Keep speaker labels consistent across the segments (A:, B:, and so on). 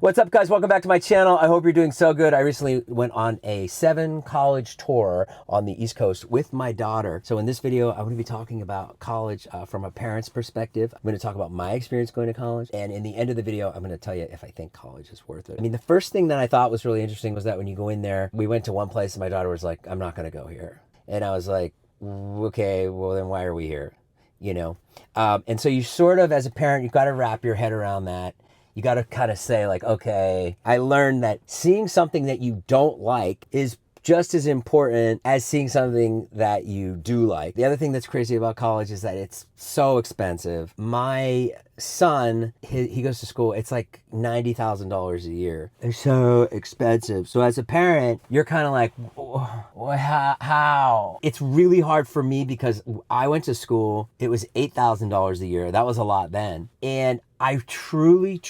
A: What's up, guys? Welcome back to my channel. I hope you're doing so good. I recently went on a 7-college tour on the East Coast with my daughter. So in this video, I'm going to be talking about college from a parent's perspective. I'm going to talk about my experience going to college. And in the end of the video, I'm going to tell you if I think college is worth it. I mean, the first thing that I thought was really interesting was that when you go in there, we went to one place and my daughter was like, I'm not going to go here. And I was like, okay, well then why are we here? You know? And so you sort of, as a parent, you've got to wrap your head around that. You got to kind of say like, okay, I learned that seeing something that you don't like is just as important as seeing something that you do like. The other thing that's crazy about college is that it's so expensive. My son, he goes to school, it's like $90,000 a year. It's so expensive. So as a parent, you're kind of like, how? It's really hard for me because I went to school, it was $8,000 a year. That was a lot then. And I truly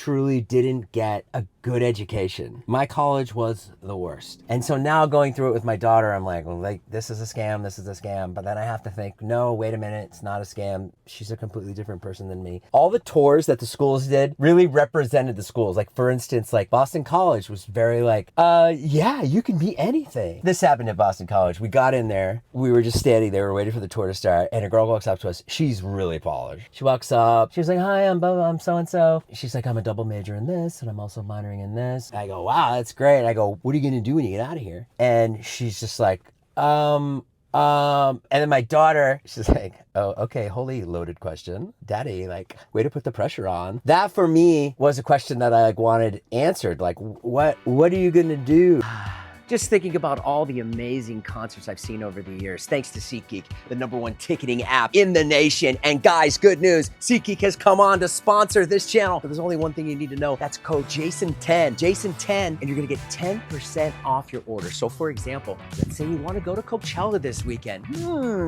A: didn't get a good education. My college was the worst. And so now going through it with my daughter, I'm like, well, this is a scam, this is a scam. But then I have to think, no, wait a minute, it's not a scam. She's a completely different person than me. All the tours that the schools did really represented the schools. Like for instance, like Boston College was very like, yeah, you can be anything. This happened at Boston College. We got in there, we were just standing there, we were waiting for the tour to start, and a girl walks up to us. She's really polished. She walks up, she was like, hi, I'm so-and-so. She's like, I'm a double major in this, and I'm also minoring in this. I go, wow, that's great. I go, what are you gonna do when you get out of here? And she's just like, and then my daughter, she's like, oh, okay, holy loaded question. Daddy, like, way to put the pressure on. That for me was a question that I like wanted answered. Like, what are you gonna do? Just thinking about all the amazing concerts I've seen over the years, thanks to SeatGeek, the #1 ticketing app in the nation. And guys, good news, SeatGeek has come on to sponsor this channel. But there's only one thing you need to know. That's code Jason10, Jason10, and you're gonna get 10% off your order. So for example, let's say you wanna go to Coachella this weekend.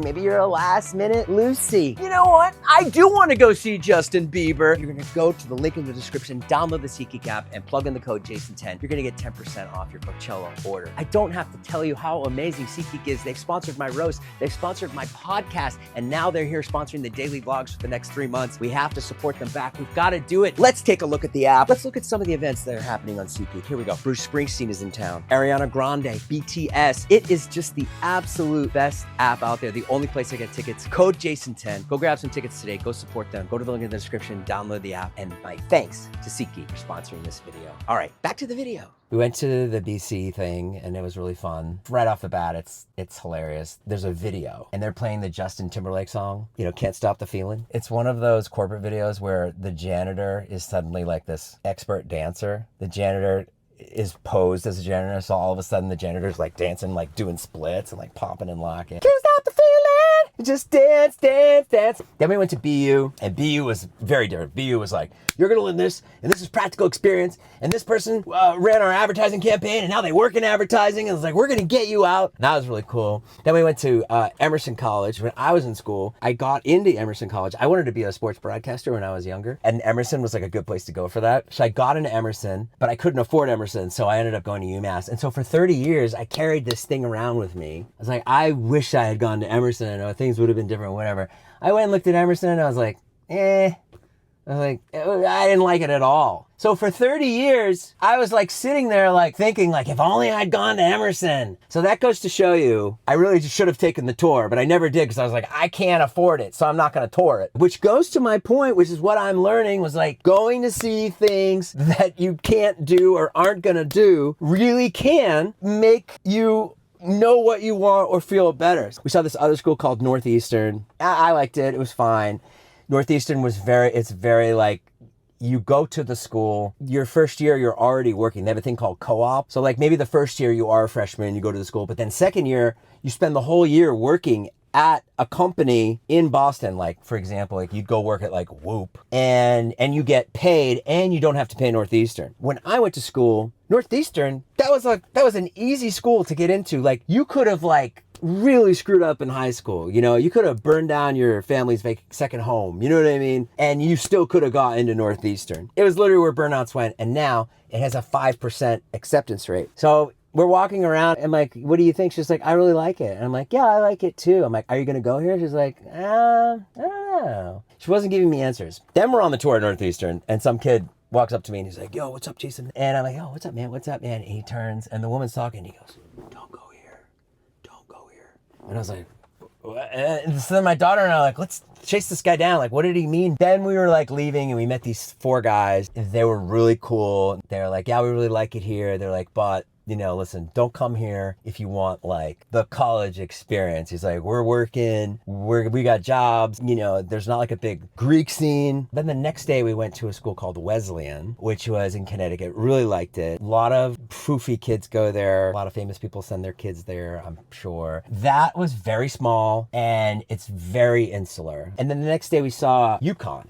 A: Maybe you're a last minute Lucy. You know what? I do wanna go see Justin Bieber. You're gonna go to the link in the description, download the SeatGeek app, and plug in the code Jason10. You're gonna get 10% off your Coachella order. I don't have to tell you how amazing SeatGeek is. They've sponsored my roast, they've sponsored my podcast, and now they're here sponsoring the daily vlogs for the next 3 months. We have to support them back. We've got to do it. Let's take a look at the app. Let's look at some of the events that are happening on SeatGeek. Here we go. Bruce Springsteen is in town. Ariana Grande, BTS. It is just the absolute best app out there. The only place I get tickets. Code Jason10. Go grab some tickets today. Go support them. Go to the link in the description. Download the app. And my thanks to SeatGeek for sponsoring this video. All right, back to the video. We went to the BC thing and it was really fun. Right off the bat, it's hilarious. There's a video and they're playing the Justin Timberlake song, you know, Can't Stop the Feeling. It's one of those corporate videos where the janitor is suddenly like this expert dancer. The janitor is posed as a janitor, so all of a sudden the janitor's like dancing, like doing splits and like popping and locking. Can't stop the feeling, just dance, dance, dance. Then we went to BU, and BU was very different. BU was like, you're gonna learn this, and this is practical experience, and this person ran our advertising campaign, and now they work in advertising, and it's like, we're gonna get you out. And that was really cool. Then we went to Emerson College. When I was in school, I got into Emerson College. I wanted to be a sports broadcaster when I was younger, and Emerson was like a good place to go for that. So I got into Emerson, but I couldn't afford Emerson. So I ended up going to UMass. And so for 30 years, I carried this thing around with me. I was like, I wish I had gone to Emerson. Or things would have been different, whatever. I went and looked at Emerson and I was like, I didn't like it at all. So for 30 years, I was like sitting there like thinking like, if only I'd gone to Emerson. So that goes to show you, I really just should have taken the tour, but I never did because I was like, I can't afford it, so I'm not gonna tour it. Which goes to my point, which is what I'm learning, was like going to see things that you can't do or aren't gonna do really can make you know what you want or feel better. We saw this other school called Northeastern. I liked it, it was fine. Northeastern was it's very like, you go to the school, your first year, you're already working. They have a thing called co-op. So like maybe the first year you are a freshman, you go to the school, but then second year, you spend the whole year working at a company in Boston. Like for example, like you'd go work at like Whoop and you get paid and you don't have to pay Northeastern. When I went to school, Northeastern, that was an easy school to get into. Like you could have like really screwed up in high school. You know, you could have burned down your family's second home. You know what I mean? And you still could have got into Northeastern. It was literally where burnouts went. And now it has a 5% acceptance rate. So we're walking around and like, what do you think? She's like, I really like it. And I'm like, yeah, I like it too. I'm like, are you going to go here? She's like, I don't know. She wasn't giving me answers. Then we're on the tour at Northeastern and some kid walks up to me and he's like, yo, what's up, Jason? And I'm like, oh, what's up, man? What's up, man? And he turns and the woman's talking and he goes, don't go here. Don't go here. And I was like, what? And so then my daughter and I are like, let's chase this guy down. Like, what did he mean? Then we were like leaving and we met these 4 guys. They were really cool. They were like, yeah, we really like it here. They're like, but you know, listen, don't come here if you want like the college experience. He's like, we're working, we got jobs, you know, there's not like a big Greek scene. Then the next day we went to a school called Wesleyan, which was in Connecticut. Really liked it. A lot of foofy kids go there. A lot of famous people send their kids there, I'm sure. That was very small and it's very insular. And then the next day we saw UConn,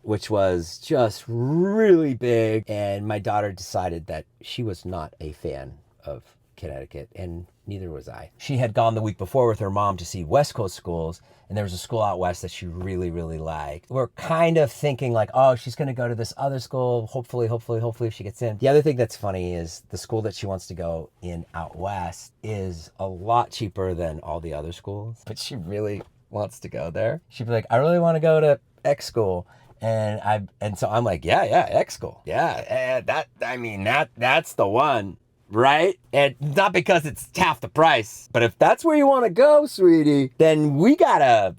A: which was just really big. And my daughter decided that she was not a fan of Connecticut, and neither was I. She had gone the week before with her mom to see West Coast schools, and there was a school out west that she really, really liked. We're kind of thinking like, oh, she's gonna go to this other school. Hopefully she gets in. The other thing that's funny is the school that she wants to go in out west is a lot cheaper than all the other schools, but she really wants to go there. She'd be like, I really want to go to X school. And so I'm like, yeah, X school. Yeah, that's the one, right? And not because it's half the price, but if that's where you want to go, sweetie, then we gotta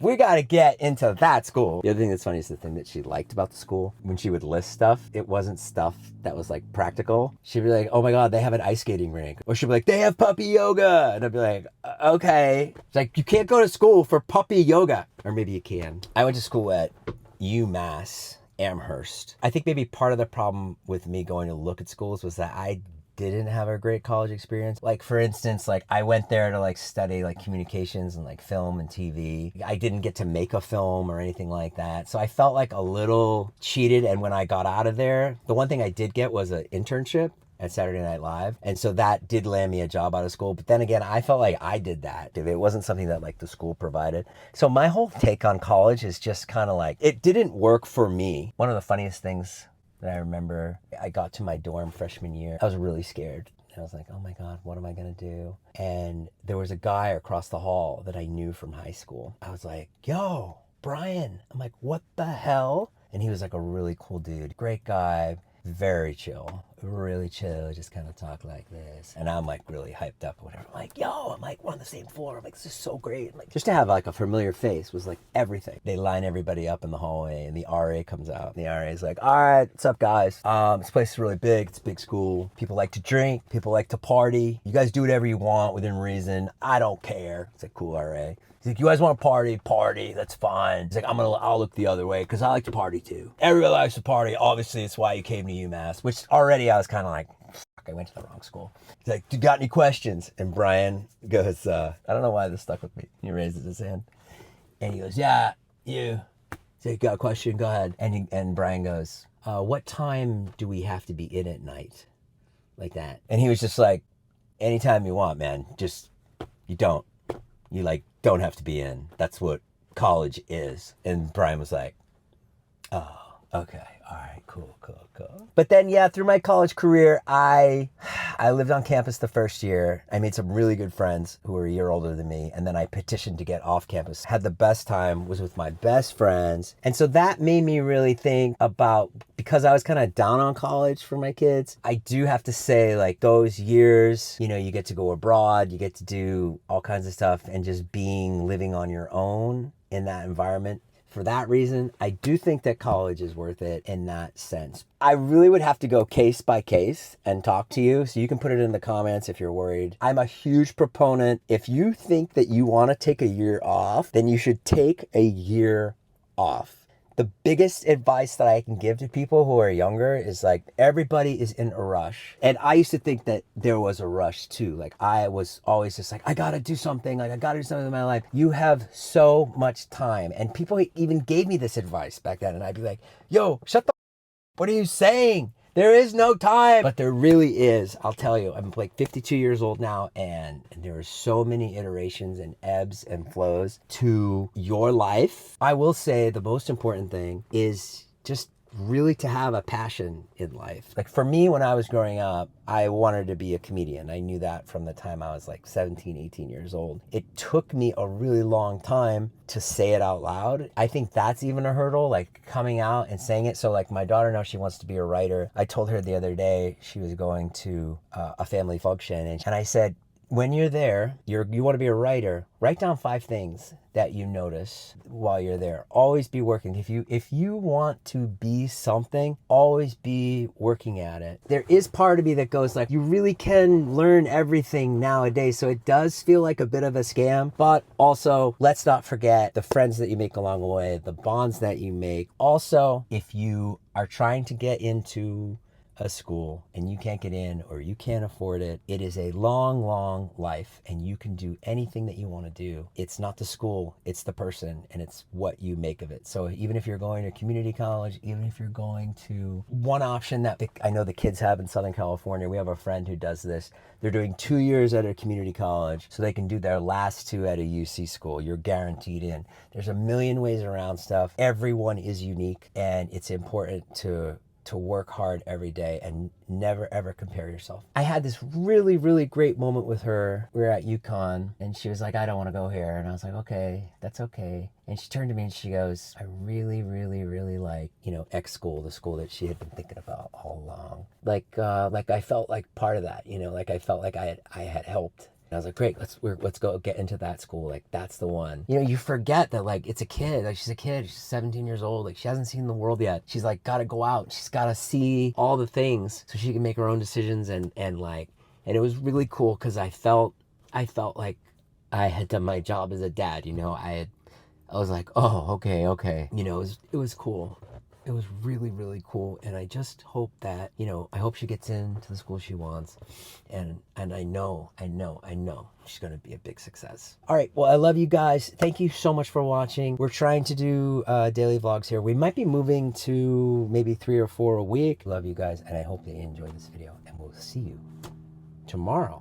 A: get into that school. The other thing that's funny is the thing that she liked about the school. When she would list stuff, it wasn't stuff that was like practical. She'd be like, oh my God, they have an ice skating rink. Or she'd be like, they have puppy yoga. And I'd be like, okay. It's like, you can't go to school for puppy yoga. Or maybe you can. I went to school at UMass Amherst. I think maybe part of the problem with me going to look at schools was that I didn't have a great college experience. Like for instance, like I went there to like study like communications and like film and TV. I didn't get to make a film or anything like that. So I felt like a little cheated. And when I got out of there, the one thing I did get was an internship at Saturday Night Live. And so that did land me a job out of school. But then again, I felt like I did that. It wasn't something that like the school provided. So my whole take on college is just kind of like, it didn't work for me. One of the funniest things that I remember, I got to my dorm freshman year. I was really scared. I was like, oh my God, what am I gonna do? And there was a guy across the hall that I knew from high school. I was like, yo, Brian. I'm like, what the hell? And he was like a really cool dude, great guy, very chill, really chill, just kind of talk like this. And I'm like really hyped up or whatever. I'm like, yo, I'm like, we're on the same floor. I'm like, this is so great. I'm like, just to have like a familiar face was like everything. They line everybody up in the hallway and the RA comes out. The RA is like, all right, what's up guys? This place is really big. It's a big school. People like to drink. People like to party. You guys do whatever you want within reason. I don't care. It's a cool RA. He's like, you guys want to party, that's fine. He's like, I'll look the other way because I like to party too. Everybody likes to party. Obviously, it's why you came to UMass, which already I was kind of like, fuck, I went to the wrong school. He's like, you got any questions? And Brian goes, I don't know why this stuck with me. He raises his hand and he goes, yeah, you. He's like, got a question? Go ahead. And Brian goes, what time do we have to be in at night? Like that. And he was just like, anytime you want, man. Just, you like, don't have to be in. That's what college is. And Brian was like, oh, okay. All right, cool. But then, yeah, through my college career, I lived on campus the first year. I made some really good friends who were a year older than me. And then I petitioned to get off campus. Had the best time, was with my best friends. And so that made me really think about, because I was kind of down on college for my kids, I do have to say like those years, you know, you get to go abroad, you get to do all kinds of stuff, and just living on your own in that environment. For that reason, I do think that college is worth it in that sense. I really would have to go case by case and talk to you, so you can put it in the comments if you're worried. I'm a huge proponent. If you think that you want to take a year off, then you should take a year off. The biggest advice that I can give to people who are younger is like, everybody is in a rush. And I used to think that there was a rush too. Like I was always just like, I gotta do something. Like I gotta do something in my life. You have so much time. And people even gave me this advice back then. And I'd be like, yo, shut the f-. What are you saying? There is no time. But there really is. I'll tell you, I'm like 52 years old now, and there are so many iterations and ebbs and flows to your life. I will say the most important thing is just really to have a passion in life. Like for me, when I was growing up, I wanted to be a comedian. I knew that from the time I was like 17, 18 years old. It took me a really long time to say it out loud. I think that's even a hurdle, like coming out and saying it. So like my daughter now, she wants to be a writer. I told her the other day, she was going to a family function, and I said, when you're there, you want to be a writer, write down 5 things that you notice while you're there. Always be working. If you want to be something, always be working at it. There is part of me that goes like, you really can learn everything nowadays, so it does feel like a bit of a scam. But also, let's not forget the friends that you make along the way, the bonds that you make. Also, if you are trying to get into a school and you can't get in or you can't afford it, it is a long, long life, and you can do anything that you want to do. It's not the school, it's the person, and it's what you make of it. So even if you're going to community college, even if you're going to one option that I know the kids have in Southern California, we have a friend who does this. They're doing 2 years at a community college so they can do their last 2 at a UC school. You're guaranteed in. There's a million ways around stuff. Everyone is unique, and it's important to work hard every day and never ever compare yourself. I had this really, really great moment with her. We were at UConn and she was like, I don't want to go here. And I was like, okay, that's okay. And she turned to me and she goes, I really, really, really like, X school, the school that she had been thinking about all along. Like I felt like part of that, like I felt like I had helped. And I was like, great, let's go get into that school. Like, that's the one. You forget that, like, it's a kid. Like, she's a kid. She's 17 years old. Like, she hasn't seen the world yet. She's, like, got to go out. She's got to see all the things so she can make her own decisions. And it was really cool because I felt like I had done my job as a dad. I was like, oh, okay. It was cool. It was really, really cool. And I just hope that, I hope she gets into the school she wants. And I know she's going to be a big success. All right. Well, I love you guys. Thank you so much for watching. We're trying to do daily vlogs here. We might be moving to maybe 3 or 4 a week. Love you guys. And I hope that you enjoyed this video. And we'll see you tomorrow.